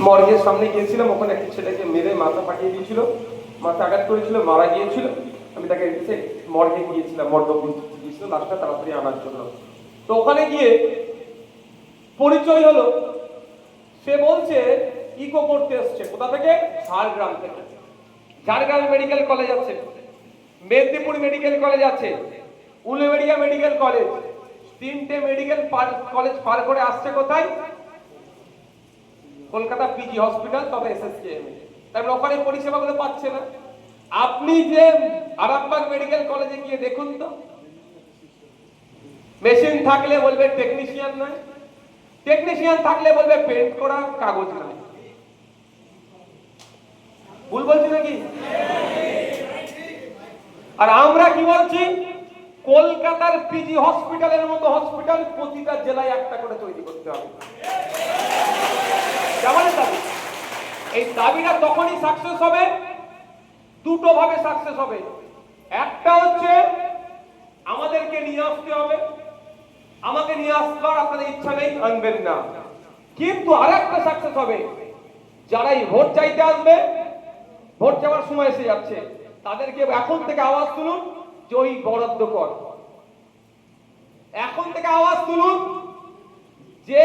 মর্গের সামনে গিয়েছিলাম, ওখানে একটা ছেলেকে মেরে মাথা ফাটিয়ে দিয়েছিল, মাথা আঘাত করেছিল, মারা গিয়েছিল। আমি তাকে রেখে মর্গে গিয়েছিলাম, মর্গ গিয়েছিল লাশটা তাড়াতাড়ি আনার জন্য। তো ওখানে গিয়ে পরিচয় হলো, সে বলছে ইকো করতে এসছে। কোথা থেকে? ঝাড়গ্রাম থেকে। ঝাড়গ্রাম মেডিকেল কলেজ আছে, মেদিনীপুর মেডিকেল কলেজ আছে, উলুবেড়িয়া মেডিকেল কলেজ, তিনটে মেডিকেল কলেজ পার করে আসছে কোথায়? কলকাতা পিজি হসপিটাল তবে এসএসকেএম। তারপরে ওখানে পরিষেবাগুলো পাচ্ছে না। আপনি যে আরামবাগ মেডিকেল কলেজে গিয়ে দেখুন তো, মেশিন থাকলে বলবে টেকনিশিয়ান নয়, টেকনিশিয়ান থাকলে বলবে পেন্ট করা কাগজ নাই। ভুল বলছি নাকি? আর আমরা কি বলছি? কলকাতার পিজি হসপিটালের মতো হসপিটাল প্রতিটা জেলায় একটা করে তৈরি করতে হবে। কেমন দাবি? এই দাবিটা তখনই সাকসেস হবে, দুটো ভাবে সাকসেস হবে। একটা হচ্ছে আমাদেরকে নিয়ে আসতে হবে, আমাকে নিয়ে আসবার আপনাদের ইচ্ছা নেই, আনবেন না। কিন্তু আরেকটা সাকসেস হবে, যারাই ভোট চাইতে আসবে, ভোট চাওয়ার সময় এসে যাচ্ছে, তাদেরকে এখন থেকে আওয়াজ তুলুন যে ওই বরাদ্দ কর। এখন থেকে আওয়াজ তুলুন যে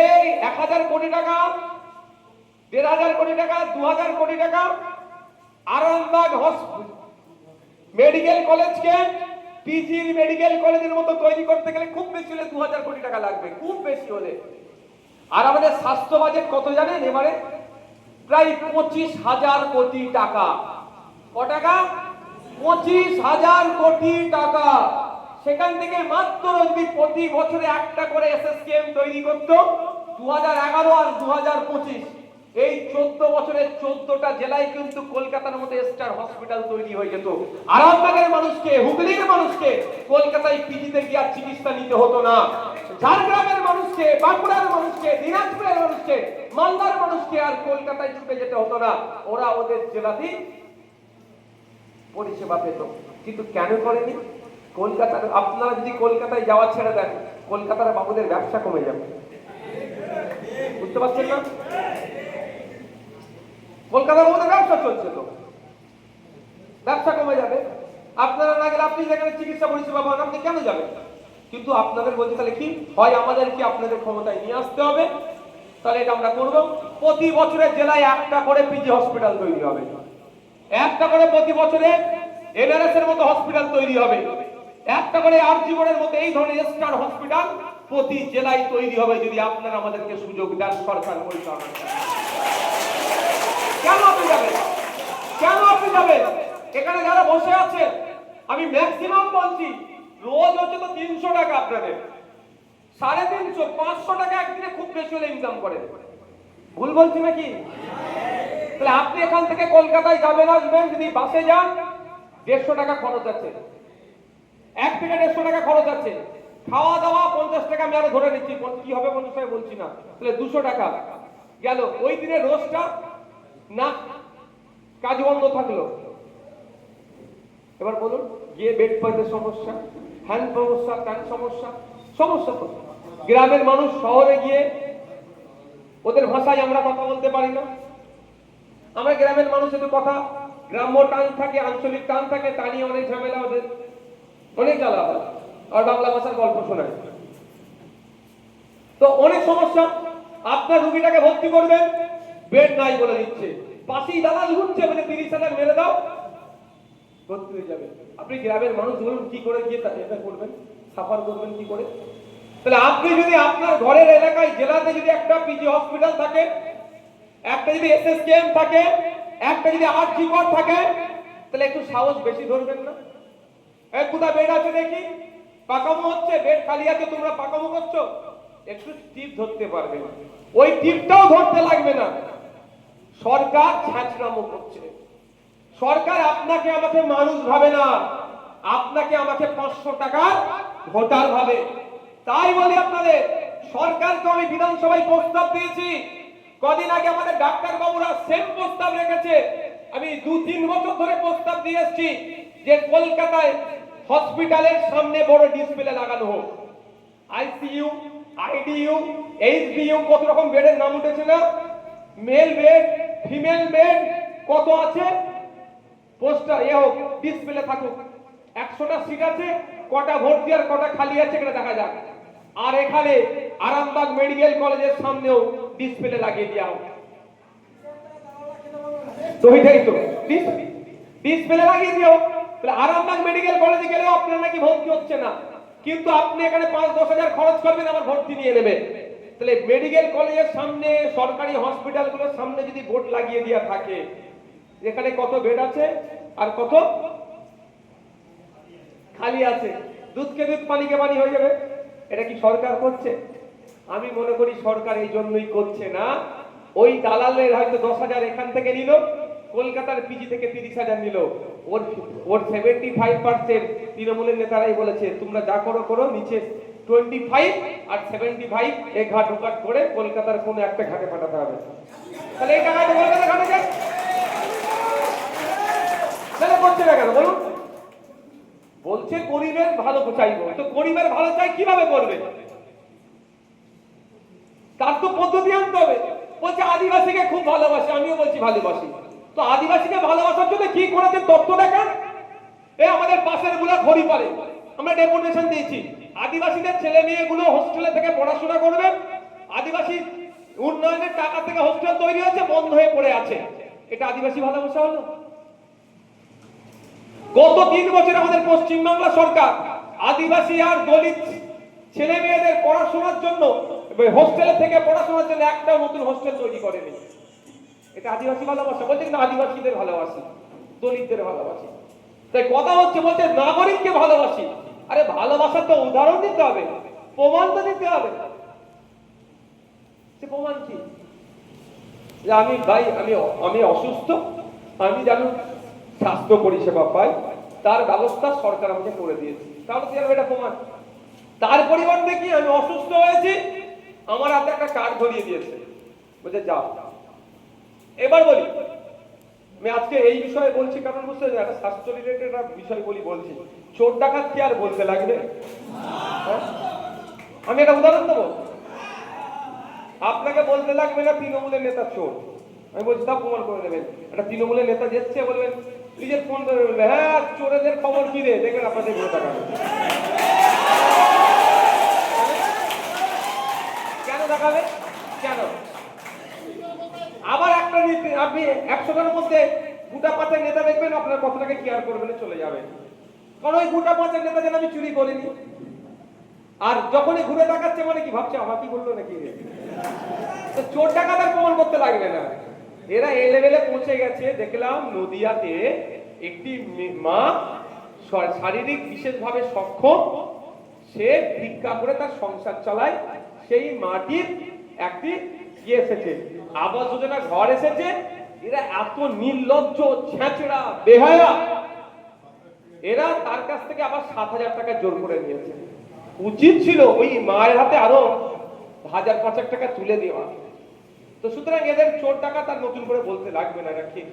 1000 কোটি টাকা, 1500 কোটি টাকা, 2000 কোটি টাকা আরামবাগ মেডিকেল কলেজকে পিজি মেডিকেল কলেজের মতো তৈরি করতে গেলে খুব বেশি হলে 2000 কোটি টাকা লাগবে, খুব বেশি হলে। আর আমাদের স্বাস্থ্য বাজেট কত জানেন এবারে? প্রায় 25,000 কোটি টাকা। কত টাকা? 25,000 কোটি টাকা। সেখান থেকে মাত্র যদি প্রতি বছরে একটা করে এসএসকেএম তৈরি করত, 2011 আর 2025 এই 14 বছরের 14টা জেলায় কিন্তু কলকাতার মতো স্টার হসপিটাল তৈরি হয়ে যেত। আরামবাগের মানুষকে, হুগলির মানুষকে কলকাতায় পিজিতে গিয়ে আর চিকিৎসা নিতে হতো না। ঝাড়গ্রামের মানুষকে, বাঁকুড়ার মানুষকে, দিনাজপুরের মানুষকে, মালদার মানুষকে আর কলকাতায় ছুটে যেতে হতো না। ওরা ওদের জেলাতেই পরিষেবা পেত। কিন্তু কেন করেনি? কলকাতার, আপনারা যদি কলকাতায় যাওয়া ছেড়ে দেন, কলকাতার বাবুদের ব্যবসা কমে যাবে। বুঝতে পারছেন না? কলকাতার বাবুদের ব্যবসা চলছে, তো ব্যবসা কমে যাবে। আপনারা না গেলে, আপনি যেখানে চিকিৎসা পরিষেবা পান, আপনি কেন যাবেন? কিন্তু আপনাদের বলতে তাহলে কি হয়? আমাদেরকে আপনাদের ক্ষমতায় নিয়ে আসতে হবে, তাহলে এটা আমরা করব। প্রতি বছরের জেলায় একটা করে পিজি হসপিটাল তৈরি হবে, একটা করে প্রতি বছরে এনআরএস এর মতো হসপিটাল তৈরি হবে, একটা করে আর জীবনের মতো এই ধরনের স্টার হসপিটাল প্রতি জেলায় তৈরি হবে, যদি আপনারা আমাদেরকে সুযোগ দেন সরকার পরিচালনা। কেন আপনি যাবেন? কেন আপনি যাবেন? এখানে যারা বসে আছে, আমি ম্যাক্সিমাম বলছি, রোজ হচ্ছে তো 300 টাকা আপনাদের, 350, 500 টাকা একদিনে খুব বেশি হলে ইনকাম করেন। ভুল বলছি নাকি? তাহলে আপনি এখান থেকে কলকাতায় যাবেন, আসবেন, যদি বাসে যান 150 টাকা খরচ আছে, 1 থেকে 150 টাকা খরচ আছে। খাওয়া দাওয়া 50 টাকা আমি আরো ধরে নিচ্ছি, কি হবে 50 টাকা বলছি না, তাহলে 200 টাকা গেল। ওই দিনে রোজটা না কাজ বন্ধ থাকলো, এবার বলুন, গিয়ে বেড পাইতে সমস্যা, হ্যান্ড সমস্যা, কান সমস্যা, সমস্যা তো। গ্রামের মানুষ শহরে গিয়ে ওদের ভাষায় আমরা কথা বলতে পারি না। আমরা গ্রামের মানুষ একটু কথা, গ্রাম্য টান থাকে, আঞ্চলিক টান থাকে, তা নিয়ে অনেক ঝামেলা, ওদের অনেক আলাদা। আর বাংলা ভাষার গল্প শোনায়, তো অনেক সমস্যা। আপনার রুগীটাকে ভর্তি করবেন, বেড নাই বলে দিচ্ছে, পাশেই দালাল ঘুরছে, মানে 30,000 মেরে দাও, ভর্তি হয়ে যাবে। আপনি গ্রামের মানুষ বলুন কি করে গিয়ে এটা করবেন, সাফার করবেন কি করে? তাহলে আপনি যদি আপনার ঘরের এলাকায়, জেলাতে যদি একটা পিজি হসপিটাল থাকে, একটা যদি এসএসকেএম থাকে, একটা যদি আরজিকর থাকে, তাহলে একটু সাহস বেশি ধরবেন না? কোথায় বেড আছে দেখি, পাকামো হচ্ছে, বেড খালি আছে, তোমরা পাকামো করছো, একটু টিপ ধরতে পারবে, ওই টিপটাও ধরতে লাগবে না। সরকার ছাঁচড়ামো করছে। সরকার আপনাকে আমাকে মানুষ ভাবে না, আপনাকে আমাকে 500 টাকার ভোটার ভাবে। তাই বলি আপনাদের, সরকারকে আমি বিধানসভায় প্রস্তাব দিয়েছি, কদিন আগে আমাদের ডাক্তার বাবুরা সেম প্রস্তাব রেখেছে। আমি 2-3 বছর ধরে প্রস্তাব দিয়ে এসেছি যে কলকাতায় হসপিটালের সামনে বড় ডিসপ্লে লাগানো হোক। আইসিইউ, আইডিইউ, এইচডিইউ, কত রকম বেডের নাম উঠেছে না? মেল বেড ফিমেল বেড কত আছে পোস্টার হোক ডিসপ্লে থাকুক, 100টা সিট আছে, কটা ভর্তি আর কটা খালি আছে এটা দেখা যাক। আর এখানে আরামবাগ মেডিকেল কলেজের সামনেও ডিসপ্লে লাগিয়ে দেওয়া হোক। তো এটাই তো ডিসপ্লে লাগিয়ে দিও। তাহলে আরামবাগ মেডিকেল কলেজে গেলেও আপনার নাকি ভর্তি হচ্ছে না, কিন্তু আপনি এখানে 5-10 হাজার খরচ করবেন আবার ভর্তি নিয়ে নেবে। তাহলে মেডিকেল কলেজের সামনে সরকারি হসপিটালগুলোর সামনে যদি বোর্ড লাগিয়ে দেওয়া থাকে এখানে কত বেড আছে আর কত খালি আছে, দুধকে দুধ পানিকে পানি হয়ে যাবে। এটা কি সরকার করছে? আমি মনে করি সরকার এই জন্যই করছে না। ওই দালালের হয়তো 10,000 এখান থেকে নিল, কলকাতার পিজি থেকে 30,000 নিল, ওর 75% তৃণমূলের নেতারাই বলেছে তোমরা যা করো করো, নিচে 25 আর 75 এই ঘাট ওঘাট করে কলকাতার কোনো একটা ঘাটে পাঠাতে হবে। তাহলে এই টাকাটা কলকাতা ঘাটে যায়, তাহলে করছে না কেন বলুন? বলছে গরিবের ভালো চাইবো, তো গরিবের ভালো চাই কিভাবে করবে? তার তো পদ্ধতি আনতে হবে। বলছে আদিবাসীকে খুব ভালোবাসে, আমিও বলছি ভালোবাসি, তো আদিবাসীকে ভালোবাসার জন্য কি করেছে তথ্য দেখান। আমাদের পাশের গুলা ঘড়ি পারে, আমরা ডেপুটেশন দিয়েছি আদিবাসীদের ছেলে মেয়েগুলো হোস্টেলে থেকে পড়াশোনা করবে, আদিবাসী উন্নয়নের টাকা থেকে হোস্টেল তৈরি হয়েছে, বন্ধ হয়ে পড়ে আছে, এটা আদিবাসী ভালোবাসা হলো? গত 3 বছর আমাদের পশ্চিমবাংলা সরকার আদিবাসী আর দলিত ছেলে মেয়েদের পড়াশোনার জন্য হোস্টেলে থেকে পড়াশোনার জন্য একটা নতুন হোস্টেল তৈরি করেনি। এটা আদিবাসী ভালোবাসা? বলছে না আদিবাসীদের ভালোবাসি, দলিতদের ভালোবাসি। তাই কথা হচ্ছে বলছে নাগরিককে ভালোবাসি। আরে ভালোবাসার তো উদাহরণ দিতে হবে, প্রমাণ তো দিতে হবে। সে প্রমাণ কি? যে আমি ভাই আমি অসুস্থ, আমি জানুন স্বাস্থ্য পরিষেবা পাই, তার ব্যবস্থা সরকার আমাকে করে দিয়েছে, তাহলে কি এটা প্রমাণ? তার পরিবর্তে কি আমি অসুস্থ হয়েছি, আমার হাতে একটা কার্ড ধরিয়ে দিয়েছে, বলছে যাও। এবার বলি, আমি আজকে এই বিষয়ে বলছি কারণ বুঝতে একটা স্বাস্থ্য রিলেটেড একটা বিষয় বলছি, চোর ডাকাত কি আর বলতে লাগবে? আমি একটা উদাহরণ দেবো, আপনাকে বলতে লাগবে না তৃণমূলের নেতা চোর, আমি বলছি তা প্রমাণ করে দেবেন। একটা তৃণমূলের নেতা যাচ্ছে, বলবেন নিজের ফোন করে বলবে হ্যাঁ চোরেদের খবর কি রে, দেখবেন আপনাদের ঘুরে দেখাবে। কেন দেখাবে? কেন? আবার একটা আপনি 100টার মধ্যে গোটা 5 নেতা দেখবেন আপনার কথাটাকে কেয়ার করবেন, চলে যাবে, কারণ ওই গোটা 5 নেতা যেন আমি চুরি করিনি। আর যখনই ঘুরে দেখাচ্ছে মানে কি ভাবছে আমার কি বললো নাকি, তো চোর ডাকাতের প্রমাণ করতে লাগবে না। এরা এই লেভেলে পৌঁছে গেছে, দেখলাম নদিয়াতে একটি মা শারীরিক বিশেষভাবে সক্ষম, সে ভিক্ষা করে তার সংসার চালায়, সেই মাটির একটি কি এসেছে আবাস যোজনা ঘর এসেছে। এরা এত নির্লজ্জ ছেঁচড়া বেহায়া, এরা তার কাছ থেকে আবার 7,000 টাকা জোর করে নিয়েছে। উচিত ছিল ওই মায়ের হাতে আরো 1,000-5,000 টাকা তুলে দেওয়া। তো সুতরাং এদের চোর টাকা তার নতুন করে বলতে লাগবে না, এটা ঠিক।